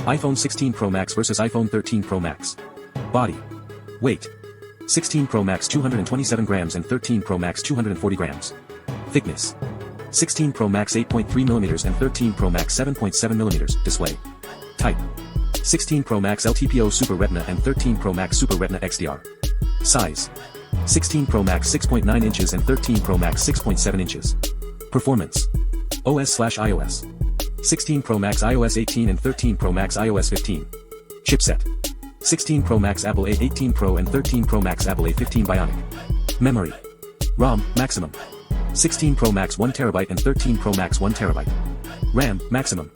iPhone 16 Pro Max vs iPhone 13 Pro Max. Body. Weight. 16 Pro Max 227 grams and 13 Pro Max 240 grams. Thickness. 16 Pro Max 8.3mm and 13 Pro Max 7.7mm. Display. Type. 16 Pro Max LTPO Super Retina and 13 Pro Max Super Retina XDR. Size. 16 Pro Max 6.9 inches and 13 Pro Max 6.7 inches. Performance. OS/iOS. 16 Pro Max iOS 18 and 13 Pro Max iOS 15. Chipset. 16 Pro Max Apple A18 Pro and 13 Pro Max Apple A15 Bionic. Memory. ROM, maximum. 16 Pro Max 1TB and 13 Pro Max 1TB. RAM, maximum.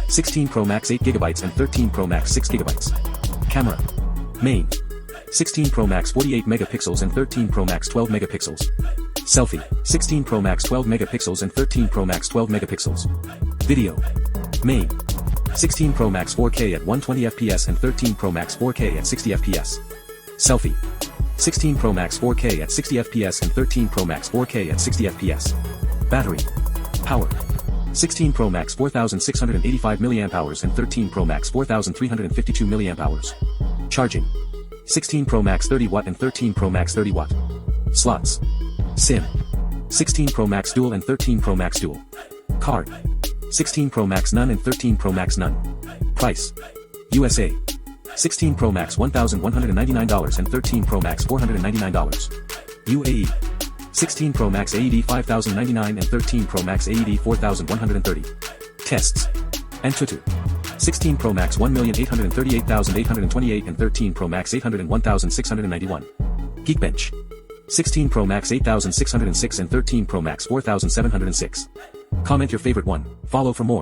16 Pro Max 8GB and 13 Pro Max 6GB. Camera. Main. 16 Pro Max 48 megapixels and 13 Pro Max 12 megapixels. Selfie. 16 Pro Max 12 megapixels and 13 Pro Max 12 megapixels. Video. Main. 16 Pro Max 4K at 120fps and 13 Pro Max 4K at 60fps. Selfie. 16 Pro Max 4K at 60fps and 13 Pro Max 4K at 60fps. Battery. Power. 16 Pro Max 4685 mAh and 13 Pro Max 4352 mAh. Charging. 16 Pro Max 30W and 13 Pro Max 30W. Slots. SIM. 16 Pro Max Dual and 13 Pro Max Dual. Card. 16 Pro Max None and 13 Pro Max None. Price. USA. 16 Pro Max $1,199 and 13 Pro Max $499. UAE. 16 Pro Max AED $5,099 and 13 Pro Max AED $4,130. Tests. Antutu. 16 Pro Max 1,838,828 and 13 Pro Max 801,691. Geekbench. 16 Pro Max 8,606 and 13 Pro Max 4,706. Comment your favorite one, follow for more.